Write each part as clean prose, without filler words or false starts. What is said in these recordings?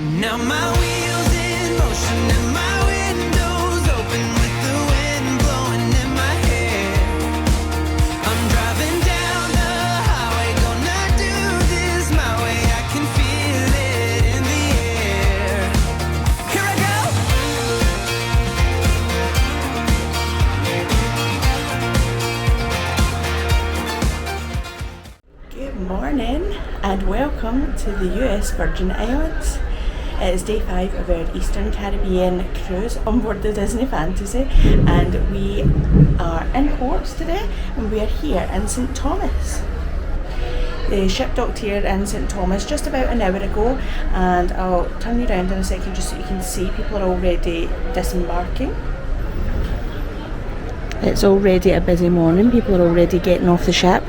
Now my wheels in motion and my windows open with the wind blowing in my hair. I'm driving down the highway, gonna do this my way. I can feel it in the air. Here I go. Good morning and welcome to the US Virgin Islands. It is day 5 of our Eastern Caribbean cruise on board the Disney Fantasy, and we are in port today and we are here in St Thomas. The ship docked here in St Thomas just about an hour ago, and I'll turn you around in a second just so you can see people are already disembarking. It's already a busy morning, people are already getting off the ship,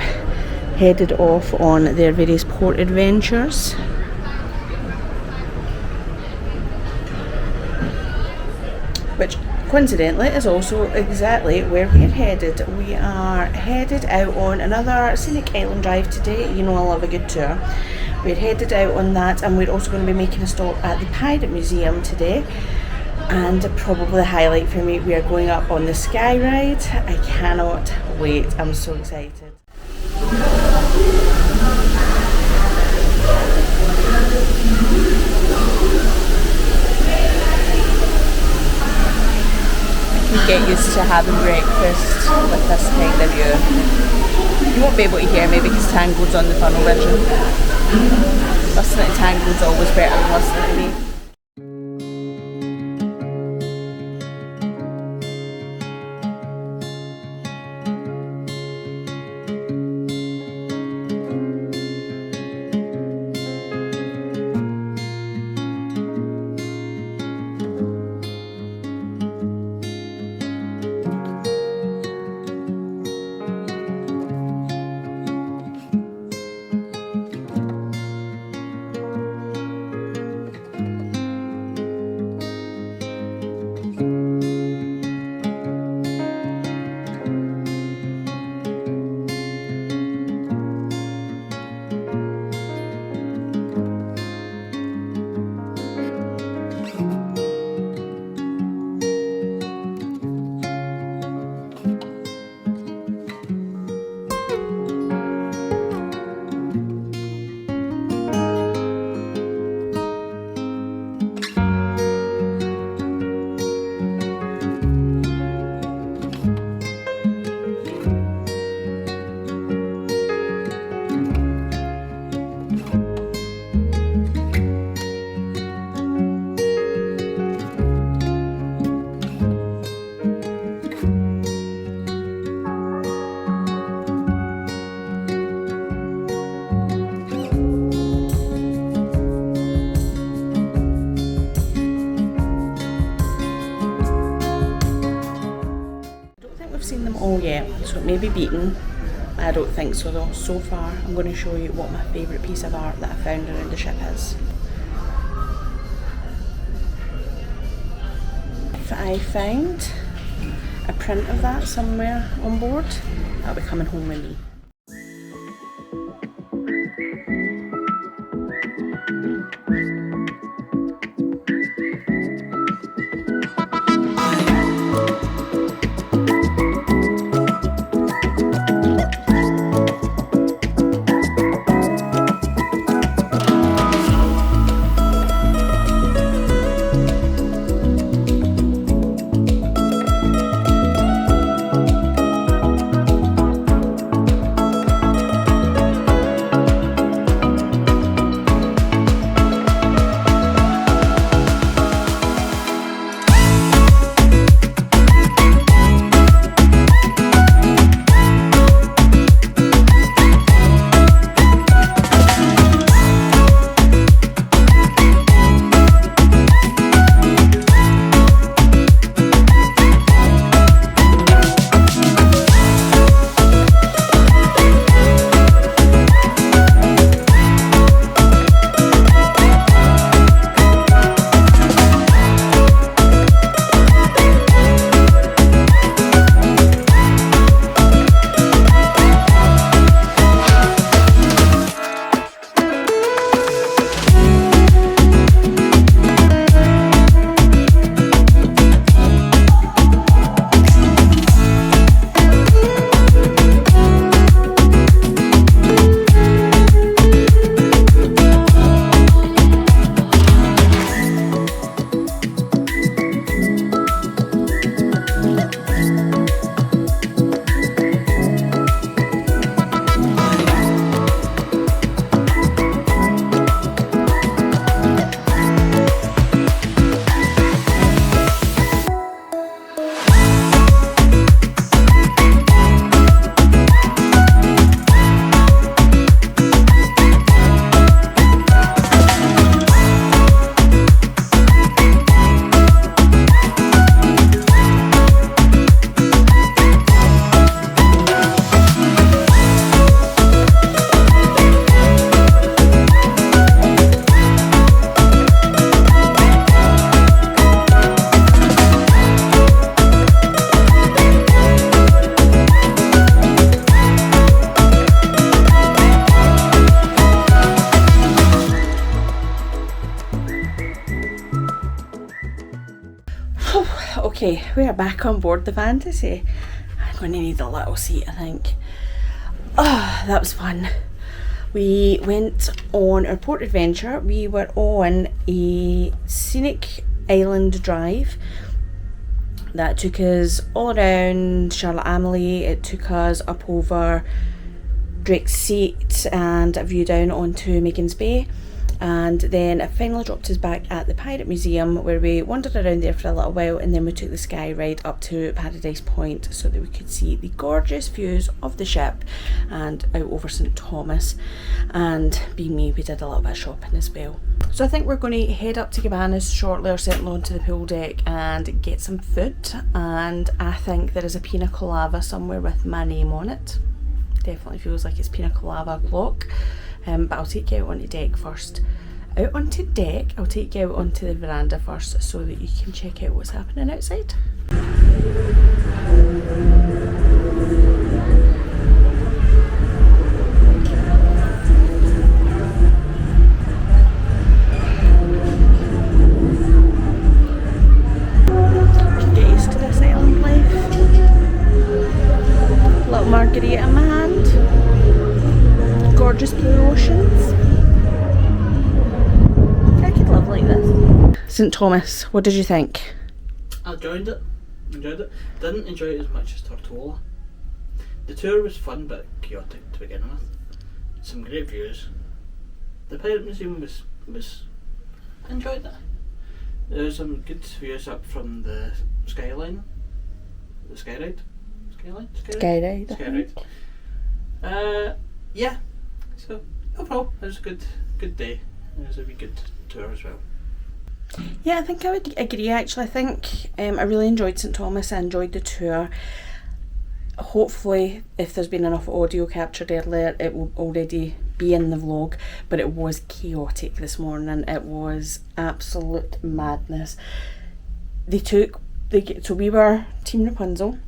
headed off on their various port adventures. Which coincidentally is also exactly where we're headed. We are headed out on another scenic island drive today. You know I love a good tour. We're headed out on that, and we're also going to be making a stop at the Pirate Museum today. And probably the highlight for me, we are going up on the Sky Ride. I cannot wait, I'm so excited. You get used to having breakfast with this kind of view. You won't be able to hear me because Tango's on the tunnel vision. Listening to Tango's always better than listening to me. Seen them all yet, so it may be beaten. I don't think so though. So far I'm going to show you what my favourite piece of art that I found around the ship is. If I find a print of that somewhere on board, that'll be coming home with me. Okay, we are back on board the Fantasy. I'm going to need a little seat, I think. Oh, that was fun. We went on our port adventure. We were on a scenic island drive that took us all around Charlotte Amalie. It took us up over Drake's Seat and a view down onto Megan's Bay, and then it finally dropped us back at the Pirate Museum, where we wandered around there for a little while, and then we took the sky ride up to Paradise Point so that we could see the gorgeous views of the ship and out over St Thomas. And being me, we did a little bit of shopping as well. So I think we're going to head up to Cabanas shortly, or settle onto the pool deck and get some food. And I think there is a pina colada somewhere with my name on it. Definitely feels like it's pina colada o'clock. But I'll take you out onto deck first. Out onto deck, I'll take you out onto the veranda first so that you can check out what's happening outside. Get used to this island life. Little margarita in my hand. Gorgeous blue oceans. I could live like this. St Thomas, what did you think? I enjoyed it. Didn't enjoy it as much as Tortola. The tour was fun but chaotic to begin with. Some great views. The Pirate Museum was I enjoyed that. There were some good views up from the skyline. The skyride? Skyride. Yeah. So overall, it was a good day. It was a wee good tour as well. Yeah, I think I would agree actually. I think I really enjoyed St Thomas. I enjoyed the tour. Hopefully, if there's been enough audio captured earlier, it will already be in the vlog, but it was chaotic this morning. It was absolute madness. So we were Team Rapunzel,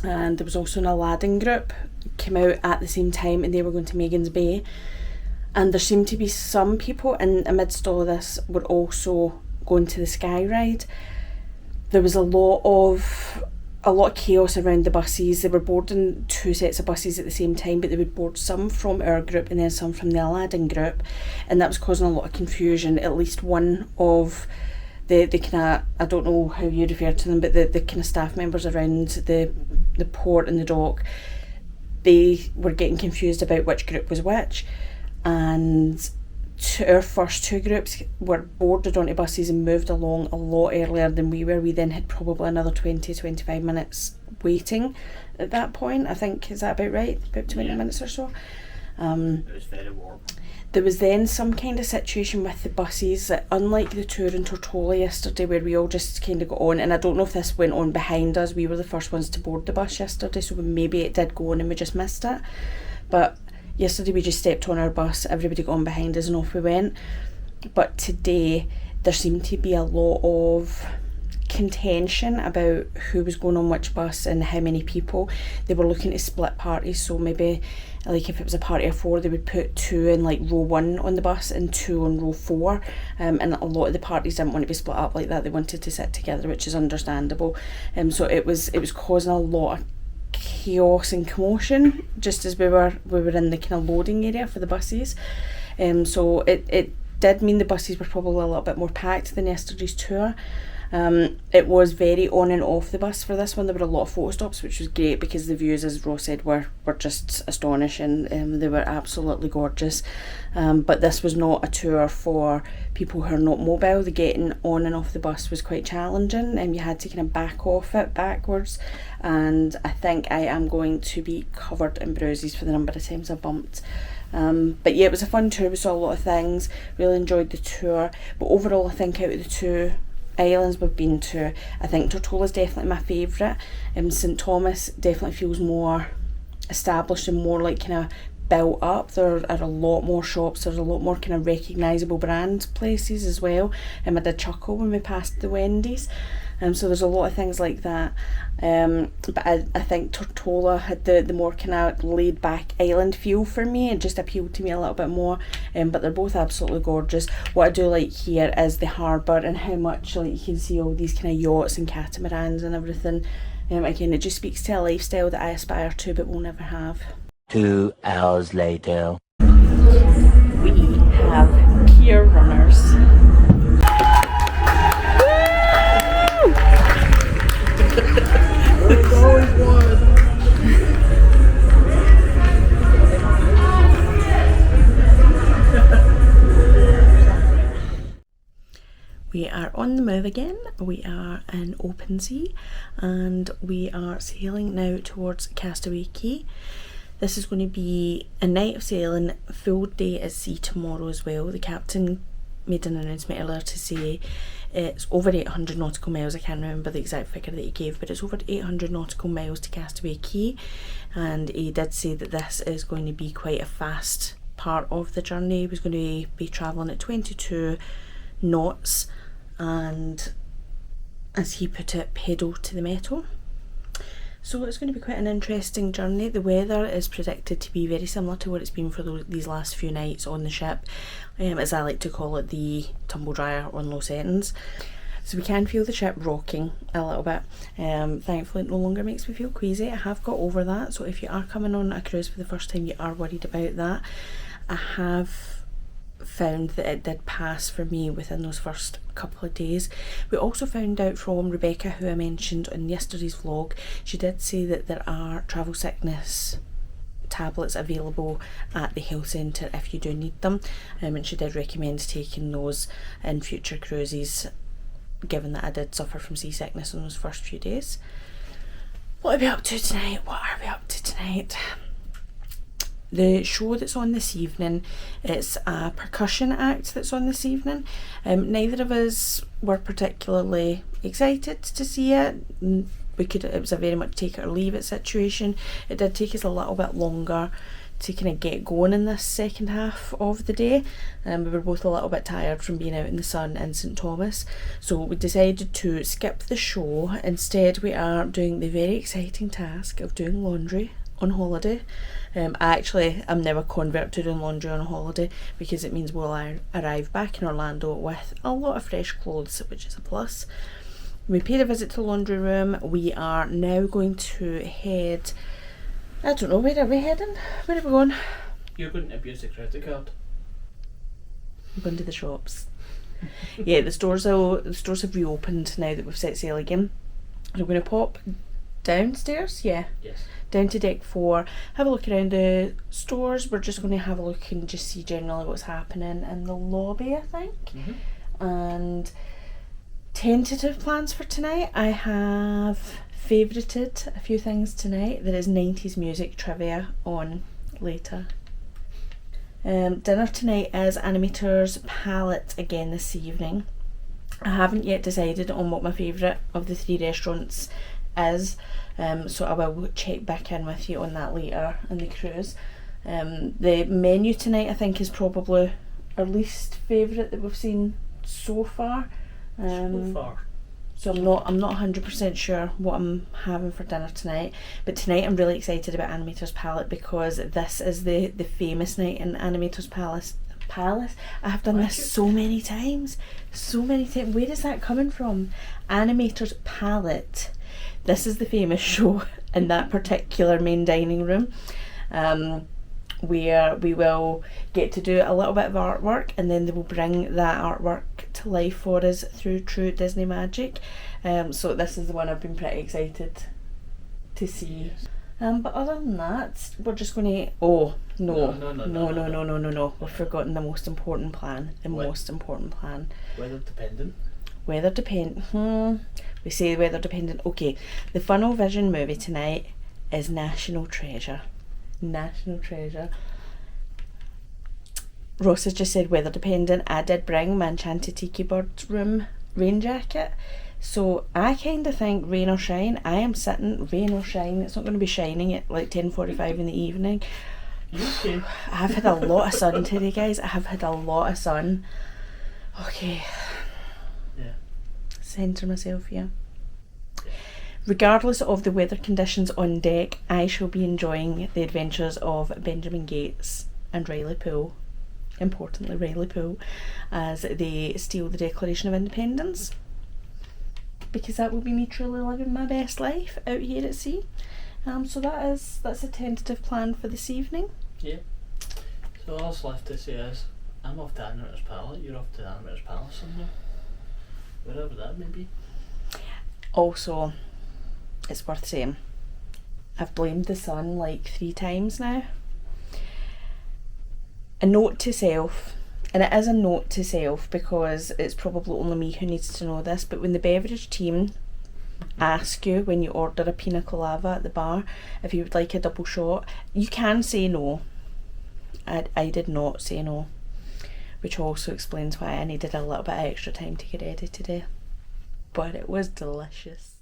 and there was also an Aladdin group came out at the same time, and they were going to Megan's Bay. And there seemed to be some people amidst all of this were also going to the sky ride. There was a lot of chaos around the buses. They were boarding two sets of buses at the same time, but they would board some from our group and then some from the Aladdin group, and that was causing a lot of confusion. At least one of the kind of, I don't know how you refer to them, but the kind of staff members around the port and the dock, they were getting confused about which group was which. And our first two groups were boarded onto buses and moved along a lot earlier than we were. We then had probably another 20-25 minutes waiting at that point. I think, is that about right? About 20 minutes or so. It was very warm. There was then some kind of situation with the buses that, unlike the tour in Tortola yesterday where we all just kind of got on, and I don't know if this went on behind us, we were the first ones to board the bus yesterday, so maybe it did go on and we just missed it. But yesterday we just stepped on our bus, everybody got on behind us and off we went. But today there seemed to be a lot of contention about who was going on which bus and how many people. They were looking to split parties, so maybe like if it was a party of 4, they would put 2 in like row 1 on the bus and 2 on row 4, and a lot of the parties didn't want to be split up like that. They wanted to sit together, which is understandable. So it was causing a lot of chaos and commotion just as we were in the kind of loading area for the buses. So it did mean the buses were probably a little bit more packed than yesterday's tour. It was very on and off the bus for this one. There were a lot of photo stops, which was great because the views, as Ross said, were just astonishing. They were absolutely gorgeous. But this was not a tour for people who are not mobile. The getting on and off the bus was quite challenging, and you had to kind of back off it backwards. And I think I am going to be covered in bruises for the number of times I bumped. But yeah, it was a fun tour. We saw a lot of things. Really enjoyed the tour. But overall, I think out of the two islands we've been to, I think Tortola is definitely my favourite. St Thomas definitely feels more established and more like kind of built up. There are a lot more shops, there's a lot more kind of recognisable brand places as well. I did chuckle when we passed the Wendy's. So there's a lot of things like that. But I think Tortola had the more kind of laid back island feel for me. It just appealed to me a little bit more. But they're both absolutely gorgeous. What I do like here is the harbour and how much like you can see all these kind of yachts and catamarans and everything. Again, it just speaks to a lifestyle that I aspire to but will never have. 2 hours later. We have pier runners. There's always one. We are on the move again. We are in open sea and we are sailing now towards Castaway Cay. This is going to be a night of sailing, full day at sea tomorrow as well. The captain made an announcement earlier to say it's over 800 nautical miles. I can't remember the exact figure that he gave, but it's over 800 nautical miles to Castaway Cay, and he did say that this is going to be quite a fast part of the journey. He was going to be travelling at 22 knots and, as he put it, pedal to the metal. So it's going to be quite an interesting journey. The weather is predicted to be very similar to what it's been for these last few nights on the ship, as I like to call it, the tumble dryer on low settings. So we can feel the ship rocking a little bit. Thankfully it no longer makes me feel queasy. I have got over that, so if you are coming on a cruise for the first time, you are worried about that. I have found that it did pass for me within those first couple of days. We also found out from Rebecca, who I mentioned in yesterday's vlog, she did say that there are travel sickness tablets available at the health centre if you do need them, and she did recommend taking those in future cruises, given that I did suffer from seasickness in those first few days. What are we up to tonight? The show that's on this evening, it's a percussion act that's on this evening. Neither of us were particularly excited to see it. It was a very much take it or leave it situation. It did take us a little bit longer to kind of get going in this second half of the day. We were both a little bit tired from being out in the sun in St Thomas, so we decided to skip the show. Instead, we are doing the very exciting task of doing laundry on holiday. I'm now a convert to doing laundry on holiday because it means we'll arrive back in Orlando with a lot of fresh clothes, which is a plus. We paid a visit to the laundry room. We are now going to head, I don't know, where are we heading? Where are we going? You're going to abuse the credit card. I'm going to the shops. Yeah, the stores have reopened now that we've set sail again. So we're going to pop downstairs, Yes. down to deck 4, have a look around the stores. We're just going to have a look and just see generally what's happening in the lobby, I think. And tentative plans for tonight, I have favourited a few things tonight. There is 90s music trivia on later. Dinner tonight is Animator's Palette again this evening. I haven't yet decided on what my favourite of the 3 restaurants is, so I will check back in with you on that later in the cruise. The menu tonight I think is probably our least favourite that we've seen so far. So I'm not 100% sure what I'm having for dinner tonight, but tonight I'm really excited about Animator's Palette because this is the famous night in Animator's Palace. I have done this so many times. Where is that coming from? Animator's Palette. This is the famous show in that particular main dining room, where we will get to do a little bit of artwork, and then they will bring that artwork to life for us through true Disney magic. So this is the one I've been pretty excited to see. But other than that, we're just going to... Oh, no. We've forgotten the most important plan. Weather dependent. We say weather dependent. Okay, the Funnel Vision movie tonight is National Treasure. Ross has just said weather dependent. I did bring my Enchanted Tiki Bird room rain jacket, so I kind of think rain or shine. I am sitting rain or shine. It's not going to be shining at like 10:45 in the evening, You okay? I've had a lot of sun today, guys. I have had a lot of sun. Okay. Yeah. Centre myself here. Regardless of the weather conditions on deck, I shall be enjoying the adventures of Benjamin Gates and Riley Poole, importantly Riley Poole, as they steal the Declaration of Independence. Because that will be me truly living my best life out here at sea. So that's a tentative plan for this evening. Yeah. So all that's left to say is, I'm off to Animator's Palace, you're off to Animator's Palace somewhere. Wherever that may be. Also, it's worth saying, I've blamed the sun like 3 times now. A note to self, and it is a note to self because it's probably only me who needs to know this, but when the beverage team ask you when you order a pina colada at the bar if you would like a double shot, you can say no. I did not say no, which also explains why I needed a little bit of extra time to get ready today, but it was delicious.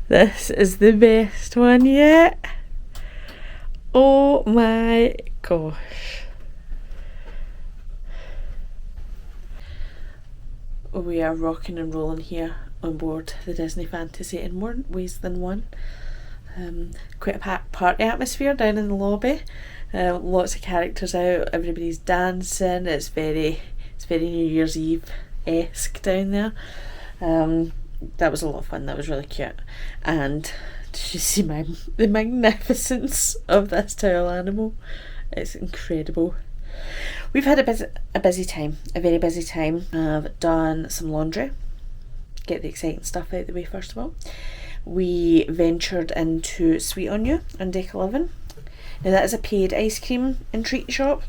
This is the best one yet. Oh my gosh. We are rocking and rolling here on board the Disney Fantasy in more ways than one. Quite a party atmosphere down in the lobby. Lots of characters out, everybody's dancing. It's very New Year's Eve-esque down there. That was a lot of fun. That was really cute. And did you see the magnificence of this towel animal? It's incredible. We've had a busy time, a very busy time. I've done some laundry, get the exciting stuff out of the way first of all. We ventured into Sweet On You on Deck 11. Now that is a paid ice cream and treat shop.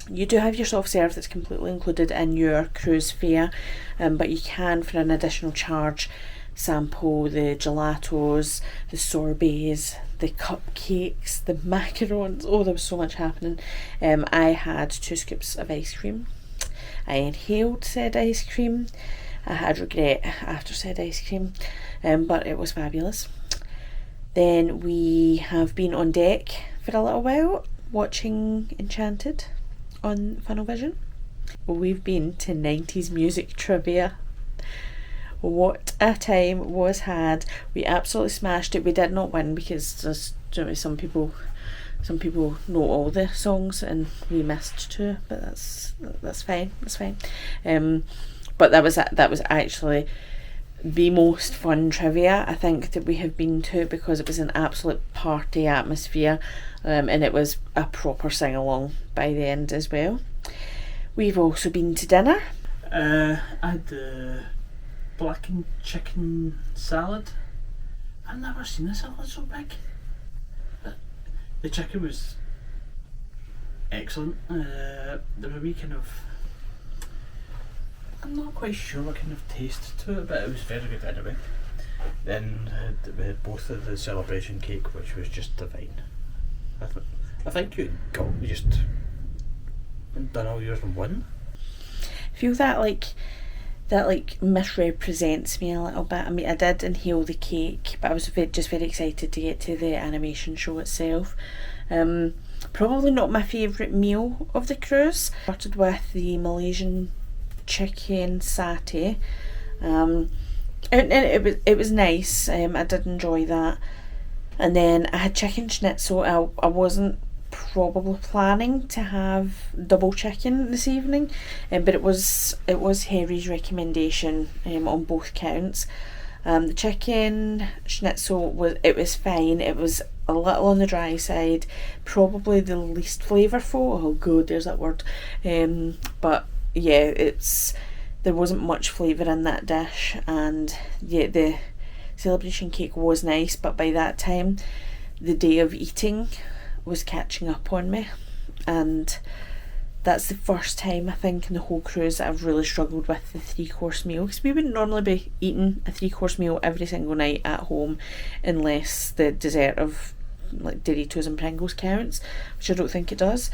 You do have your soft serve that's completely included in your cruise fare, but you can, for an additional charge, sample the gelatos, the sorbets, the cupcakes, the macarons. Oh, there was so much happening. I had 2 scoops of ice cream. I inhaled said ice cream. I had regret after said ice cream, but it was fabulous. Then we have been on deck for a little while watching Enchanted on Funnel Vision. We've been to 90s music trivia. What a time was had. We absolutely smashed it. We did not win because there's, you know, some people know all the songs and we missed 2, but that's fine. But that was actually the most fun trivia I think that we have been to, because it was an absolute party atmosphere, and it was a proper sing along by the end as well. We've also been to dinner. I had the blackened chicken salad. I've never seen a salad so big. The chicken was excellent. There was a wee kind of, I'm not quite sure what kind of taste to it, but it was very good anyway. Then we had both of the celebration cake, which was just divine. I think you just done all yours in one. I feel that misrepresents me a little bit. I mean, I did inhale the cake, but I was just very excited to get to the animation show itself. Probably not my favourite meal of the cruise. Started with the Malaysian chicken satay, and it was nice. I did enjoy that. And then I had chicken schnitzel. I wasn't probably planning to have double chicken this evening, but it was Harry's recommendation on both counts. The chicken schnitzel was fine. It was a little on the dry side, probably the least flavourful. Oh god, there's that word. But yeah, there wasn't much flavour in that dish, and yeah, the celebration cake was nice, but by that time the day of eating was catching up on me, and that's the first time I think in the whole cruise that I've really struggled with the 3-course meal, because we wouldn't normally be eating a 3-course meal every single night at home unless the dessert of like Doritos and Pringles counts, which I don't think it does.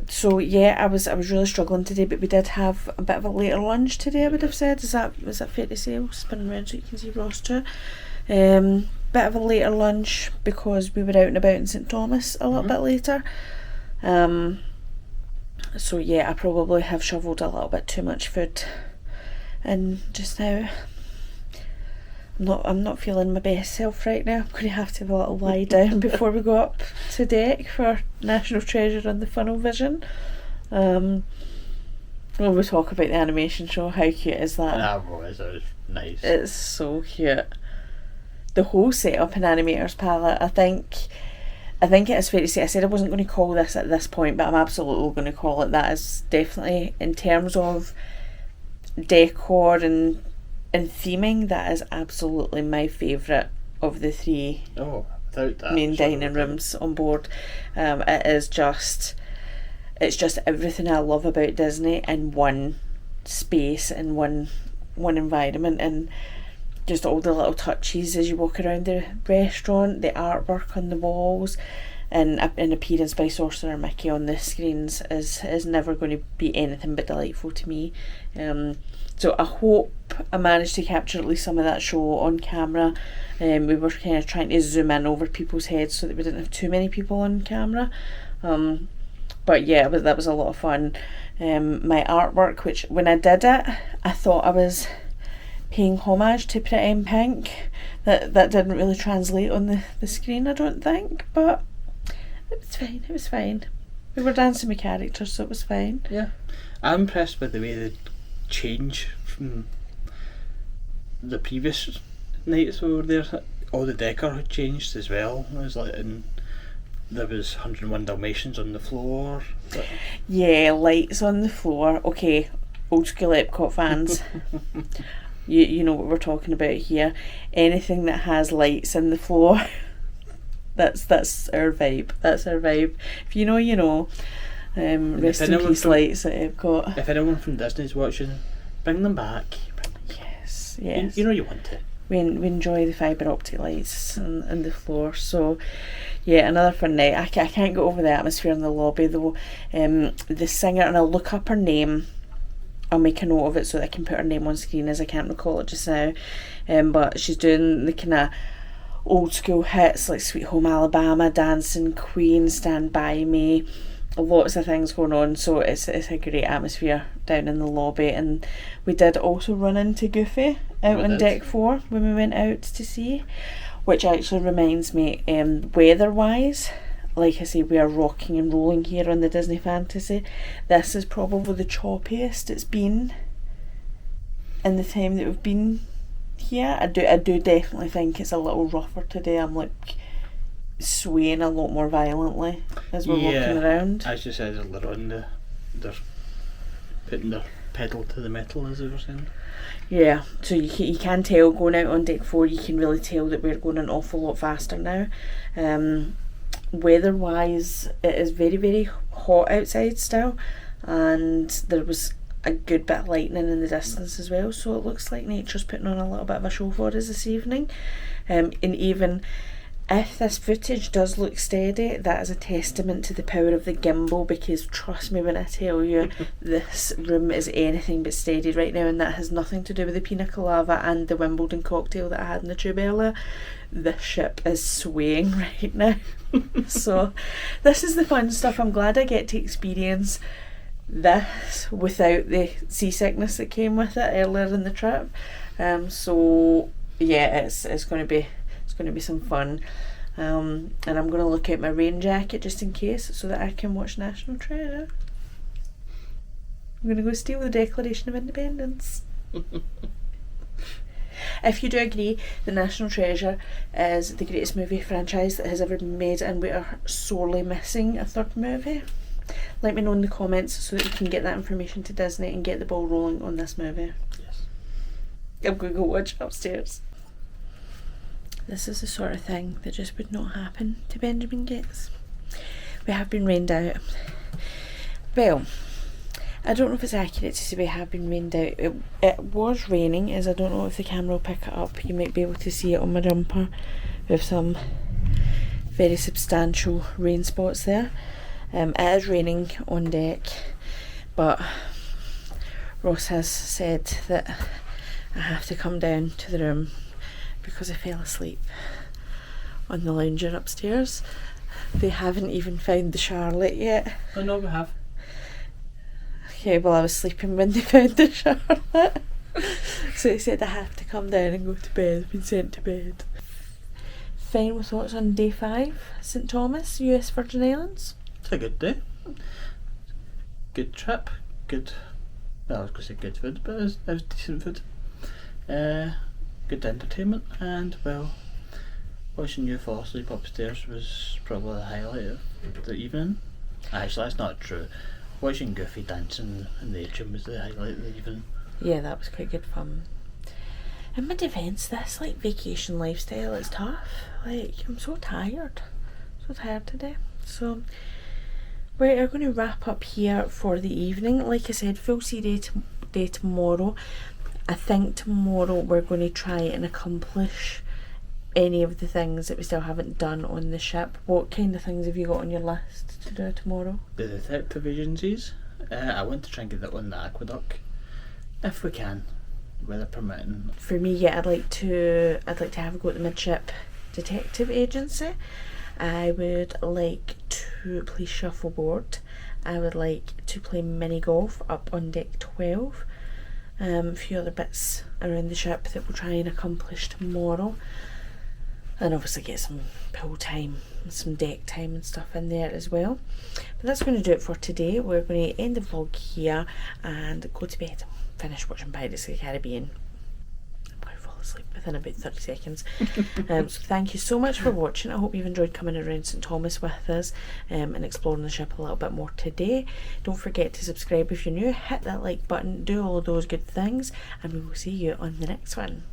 So yeah, I was really struggling today, but we did have a bit of a later lunch today, I would have said. Is that fair to say? I'll spin around so you can see Ross too. Bit of a later lunch because we were out and about in St Thomas a little bit later. So yeah, I probably have shoveled a little bit too much food in just now. I'm not feeling my best self right now. I'm going to have a little lie down before we go up to deck for National Treasure on the Funnel Vision. When we talk about the animation show, how cute is that? That was nice. It's so cute. The whole setup in Animator's Palette, I think it is fair to say, I said I wasn't going to call this at this point, but I'm absolutely going to call it that. Is definitely, in terms of decor and theming, that is absolutely my favourite of the 3 main dining rooms on board. It's just everything I love about Disney in one space, in one environment, and just all the little touches as you walk around the restaurant, the artwork on the walls, and an appearance by Sorcerer Mickey on the screens is never going to be anything but delightful to me. So I hope I managed to capture at least some of that show on camera. We were kind of trying to zoom in over people's heads so that we didn't have too many people on camera. But yeah, that was a lot of fun. My artwork, which when I did it, I thought I was paying homage to Pretty in Pink. That didn't really translate on the screen, I don't think, but it was fine. We were dancing with characters, so it was fine. Yeah, I'm impressed with the way they change from the previous nights we were there. All the decor had changed as well. It was like, and there was 101 Dalmatians on the floor. Yeah, lights on the floor. Okay, old school Epcot fans. You know what we're talking about here. Anything that has lights in the floor, that's our vibe. That's our vibe. If you know, you know. Rest in anyone peace from- lights at Epcot. If anyone from Disney's watching, bring them back. Yes, You, yes. you know you want to. We enjoy the fibre optic lights and the floor. So, yeah, another fun night. I can't get over the atmosphere in the lobby though. The singer, and I'll look up her name. I'll make a note of it so that I can put her name on screen, as I can't recall it just now. But she's doing the kind of old school hits like Sweet Home Alabama, Dancing Queen, Stand By Me. Lots of things going on, so it's a great atmosphere down in the lobby. And we did also run into Goofy out We on did. deck 4 when we went out to sea, which actually reminds me, weather wise, like I say, we are rocking and rolling here on the Disney Fantasy. This is probably the choppiest it's been in the time that we've been here. I do definitely think it's a little rougher today. I'm like swaying a lot more violently as we're walking around. As you said earlier on, they're putting their pedal to the metal, as they were saying. Yeah, so you can tell going out on deck 4, you can really tell that we're going an awful lot faster now. Weather wise, it is very, very hot outside still, and there was a good bit of lightning in the distance as well, so it looks like nature's putting on a little bit of a show for us this evening. And even if this footage does look steady, that is a testament to the power of the gimbal, because trust me when I tell you, this room is anything but steady right now, and that has nothing to do with the pina colada and the Wimbledon cocktail that I had in the tube earlier. This ship is swaying right now. So this is the fun stuff. I'm glad I get to experience this without the seasickness that came with it earlier in the trip. So yeah, it's going to be some fun. And I'm going to look at my rain jacket just in case, so that I can watch National Treasure. I'm going to go steal the Declaration of Independence. If you do agree, the National Treasure is the greatest movie franchise that has ever been made, and we are sorely missing a third movie, let me know in the comments so that we can get that information to Disney and get the ball rolling on this movie. Yes. I'm going to go watch it upstairs. This is the sort of thing that just would not happen to Benjamin Gates. We have been rained out. Well, I don't know if it's accurate to say we have been rained out. It was raining, as I don't know if the camera will pick it up. You might be able to see it on my jumper with some very substantial rain spots there. It is raining on deck, but Ross has said that I have to come down to the room because I fell asleep on the lounger upstairs. They haven't even found the Charlotte yet. Oh no, we have. Okay, well I was sleeping when they found the Charlotte. So they said I have to come down and go to bed. I've been sent to bed. Final thoughts on day 5, St Thomas, US Virgin Islands. It's a good day. Good trip. Good. Well, I was going to say good food, but it was decent food. Good entertainment, and well, watching you fall asleep upstairs was probably the highlight of the evening. Actually, that's not true. Watching Goofy dancing in the atrium was the highlight of the evening. Yeah, that was quite good fun. In my defence, this like vacation lifestyle is tough. Like, I'm so tired today. So we're going to wrap up here for the evening. Like I said, full sea day tomorrow. I think tomorrow we're going to try and accomplish any of the things that we still haven't done on the ship. What kind of things have you got on your list to do tomorrow? The detective agencies. I want to try and get that on the aqueduct, if we can, weather permitting. For me, yeah, I'd like to have a go at the midship detective agency. I would like to play shuffleboard. I would like to play mini golf up on deck 12. A few other bits around the ship that we'll try and accomplish tomorrow, and obviously get some pool time and some deck time and stuff in there as well. But that's going to do it for today. We're going to end the vlog here and go to bed, finish watching Pirates of the Caribbean. I'm going to fall asleep within about 30 seconds. So thank you so much for watching. I hope you've enjoyed coming around St Thomas with us and exploring the ship a little bit more today. Don't forget to subscribe if you're new, hit that like button, do all of those good things, and we will see you on the next one.